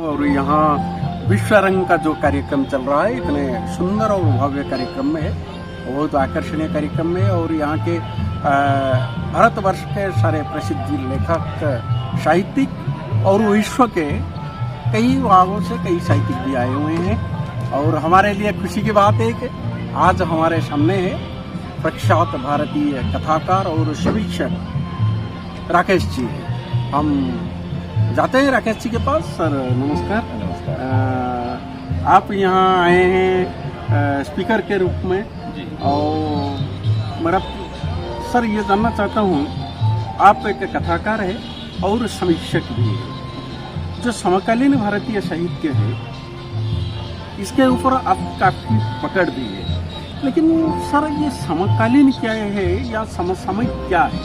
और यहाँ विश्व रंग का जो कार्यक्रम चल रहा है, इतने सुंदर और भव्य कार्यक्रम में है, बहुत आकर्षणीय कार्यक्रम में। और यहाँ के भारतवर्ष के सारे प्रसिद्ध लेखक, साहित्यिक और विश्व के कई भागों से कई साहित्यिक भी आए हुए हैं। और हमारे लिए खुशी की बात है कि आज हमारे सामने है प्रख्यात भारतीय कथाकार और समीक्षक राकेश जी। हम जाते हैं राकेश जी के पास। सर नमस्कार। नमस्कार। आप यहाँ आए हैं स्पीकर के रूप में जी। और मेरा सर ये जानना चाहता हूँ, आप एक कथाकार है और समीक्षक भी है। जो समकालीन भारतीय साहित्य है इसके ऊपर आप काफ़ी पकड़ भी है, लेकिन सर ये समकालीन क्या है या समसामयिक क्या है?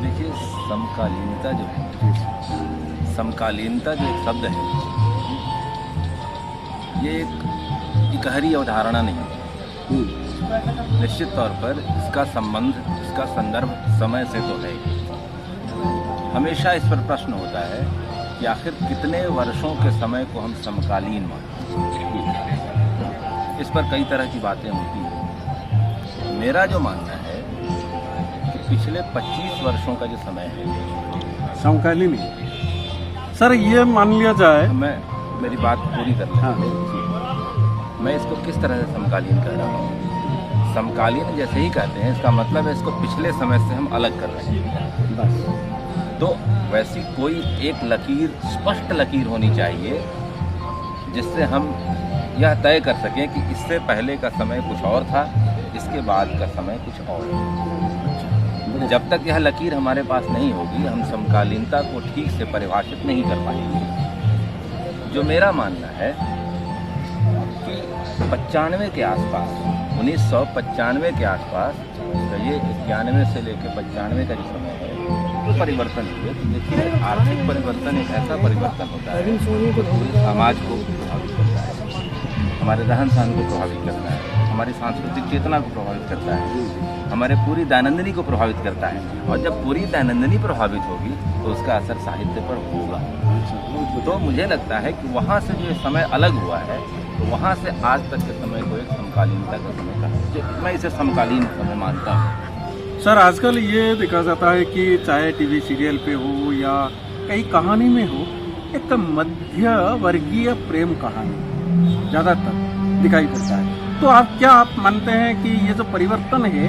देखिए, समकालीनता जो है, समकालीनता जो एक शब्द है, ये एक इकहरी अवधारणा नहीं है। निश्चित तौर पर इसका संबंध, इसका संदर्भ समय से तो है। हमेशा इस पर प्रश्न होता है कि आखिर कितने वर्षों के समय को हम समकालीन मानते हैं। इस पर कई तरह की बातें होती हैं। मेरा जो मानना है कि पिछले 25 वर्षों का जो समय है समकालीन है। सर ये मान लिया जाए, मेरी बात पूरी कर लें। हाँ। मैं इसको किस तरह से समकालीन कह रहा हूँ? समकालीन जैसे ही कहते हैं, इसका मतलब है इसको पिछले समय से हम अलग कर रहे हैं बस। तो वैसी कोई एक लकीर, स्पष्ट लकीर होनी चाहिए जिससे हम यह तय कर सकें कि इससे पहले का समय कुछ और था, इसके बाद का समय कुछ और है। जब तक यह लकीर हमारे पास नहीं होगी, हम समकालीनता को ठीक से परिभाषित नहीं कर पाएंगे। जो मेरा मानना है कि 95 के आसपास, 1995 के आसपास, तो ये 91 से लेकर 95 का जो समय है, तो परिवर्तन हुए। तो देखिए, आर्थिक परिवर्तन एक ऐसा परिवर्तन होता है जो समाज को प्रभावित करता है, हमारे रहन सहन को प्रभावित करता है, हमारी सांस्कृतिक चेतना को प्रभावित करता है, हमारे पूरी दैनंदिनी को प्रभावित करता है। और जब पूरी दैनंदिनी प्रभावित होगी तो उसका असर साहित्य पर होगा। तो मुझे लगता है कि वहाँ से जो समय अलग हुआ है, तो वहाँ से आज तक के समय को एक समकालीनता का समय कहा, मैं इसे समकालीन समय मानता हूँ। सर आजकल ये देखा जाता है कि चाहे टीवी सीरियल पे हो या कई कहानी में हो, एक मध्य वर्गीय प्रेम कहानी ज़्यादातर दिखाई पड़ता है। तो आप मानते हैं कि ये जो परिवर्तन है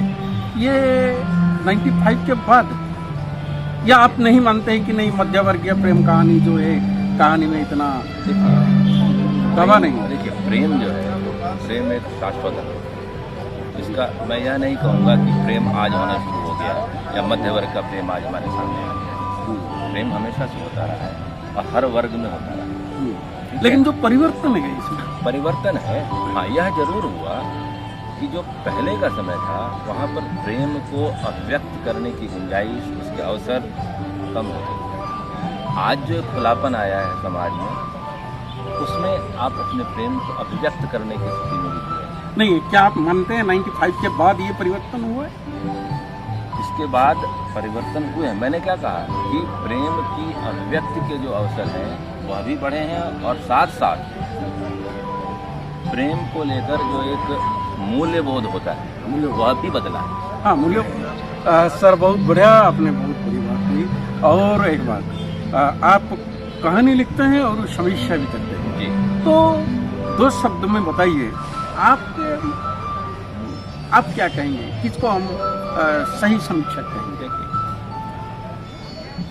ये 95 के बाद, या आप नहीं मानते हैं कि नहीं, मध्य वर्गीय प्रेम कहानी जो है, कहानी में इतना दबा नहीं? देखिए, प्रेम जो है, प्रेम एक शाश्वत है। इसका मैं यह नहीं कहूँगा कि प्रेम आज होना शुरू हो गया या मध्य वर्ग का प्रेम आज हमारे सामने आ गया। प्रेम हमेशा से होता रहा है और हर वर्ग में होता रहा है। लेकिन जो परिवर्तन है, इसमें परिवर्तन है, हाँ, यह जरूर हुआ कि जो पहले का समय था वहाँ पर प्रेम को अभिव्यक्त करने की गुंजाइश, उसके अवसर कम हो गए। आज जो खुलापन आया है समाज में, उसमें आप अपने प्रेम को अभिव्यक्त करने की स्थिति में भी नहीं। क्या आप मानते हैं 95 के बाद ये परिवर्तन हुआ है? इसके बाद परिवर्तन हुए हैं। मैंने क्या कहा कि प्रेम की अभिव्यक्ति के जो अवसर हैं वह भी बढ़े हैं, और साथ साथ प्रेम को लेकर जो एक मूल्यबोध होता है वह भी बदला है। हाँ, मूल्य। सर बहुत बढ़िया, आपने बहुत बड़ी बात कही। और एक बात, आप कहानी लिखते हैं और समीक्षा भी करते हैं जी। तो 2 शब्द में बताइए, आप क्या कहेंगे, किसको हम सही समीक्षा कहेंगे? देखिए,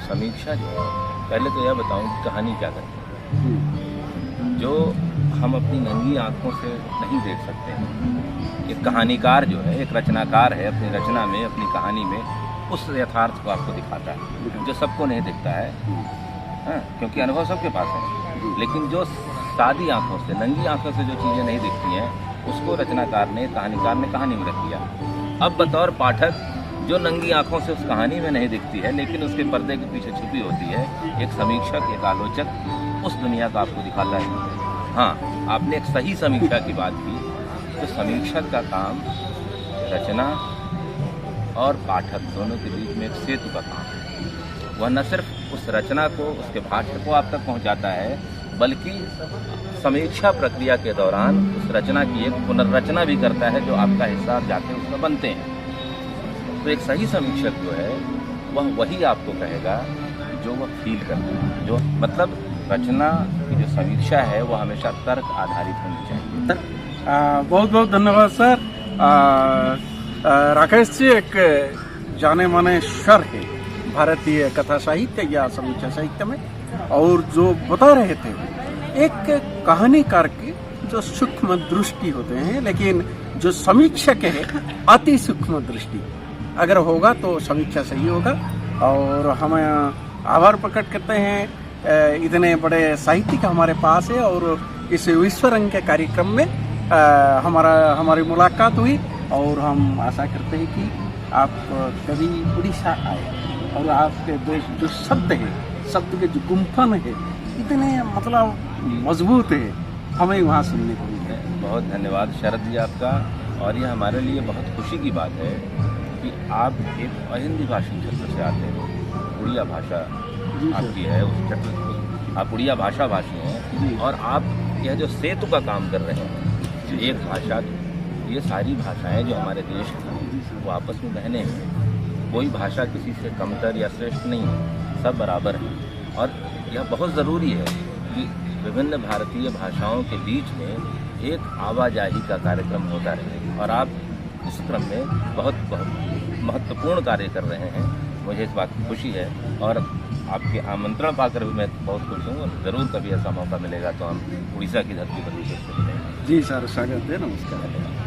समीक्षा जो है, पहले तो यह बताऊं कि कहानी क्या करती है, जो हम अपनी नंगी आंखों से नहीं देख सकते हैं। एक कहानीकार जो है, एक रचनाकार है, अपनी रचना में, अपनी कहानी में उस यथार्थ को आपको दिखाता है जो सबको नहीं दिखता है। हाँ, क्योंकि अनुभव सबके पास है, लेकिन जो सादी आंखों से, नंगी आंखों से जो चीज़ें नहीं दिखती हैं, उसको रचनाकार ने, कहानीकार ने कहानी में रख दिया। अब बतौर पाठक, जो नंगी आंखों से उस कहानी में नहीं दिखती है लेकिन उसके पर्दे के पीछे छुपी होती है, एक समीक्षक, एक आलोचक उस दुनिया का आपको दिखाता है। हाँ, आपने एक सही समीक्षा की बात की, तो समीक्षक का काम रचना और पाठक दोनों के बीच में एक सेतु का काम है। वह न सिर्फ उस रचना को, उसके भाष्य को आप तक पहुंचाता है, बल्कि समीक्षा प्रक्रिया के दौरान उस रचना की एक पुनर्रचना भी करता है, जो आपका हिस्सा जाके उसमें बनते हैं। तो एक सही समीक्षक जो है वह वही आपको कहेगा जो वह फील करता है, जो मतलब रचना की जो समीक्षा है वो हमेशा तर्क आधारित होनी चाहिए। बहुत बहुत धन्यवाद सर। राकेश जी एक जाने माने स्वर है भारतीय कथा साहित्य या समीक्षा साहित्य में, और जो बता रहे थे एक कहानीकार की जो सूक्ष्म दृष्टि होते हैं, लेकिन जो समीक्षक है अति सूक्ष्म दृष्टि अगर होगा तो समीक्षा सही होगा। और हम आभार प्रकट करते हैं, इतने बड़े साहित्यिक हमारे पास है और इस विश्व रंग के कार्यक्रम में हमारी मुलाकात हुई, और हम आशा करते हैं कि आप कभी उड़ीसा आए और आपके जो शब्द है, शब्द के जो गुम्फन है इतने मतलब मजबूत है, हमें वहाँ सुनने को मिले। बहुत धन्यवाद शरद जी आपका। और यह हमारे लिए बहुत खुशी की बात है कि आप एक अहिंदी भाषी क्षेत्र से आते हैं, उड़िया भाषा आपकी है, उस क्षेत्र आप उड़िया भाषा भाषी हैं, और आप यह जो सेतु का काम कर रहे हैं, एक भाषा, ये सारी भाषाएं जो हमारे देश की वो आपस में बहने हैं। कोई भाषा किसी से कमतर या श्रेष्ठ नहीं है, सब बराबर हैं। और यह बहुत ज़रूरी है कि विभिन्न भारतीय भाषाओं के बीच में एक आवाजाही का कार्यक्रम होता रहे, और आप इस क्रम में बहुत महत्वपूर्ण कार्य कर रहे हैं। मुझे इस बात की खुशी है, और आपके आमंत्रण पाकर भी मैं बहुत खुश हूँ। ज़रूर कभी ऐसा मौका मिलेगा तो हम उड़ीसा की धरती पर विशेष मिलेंगे। जी सर, स्वागत है, नमस्कार।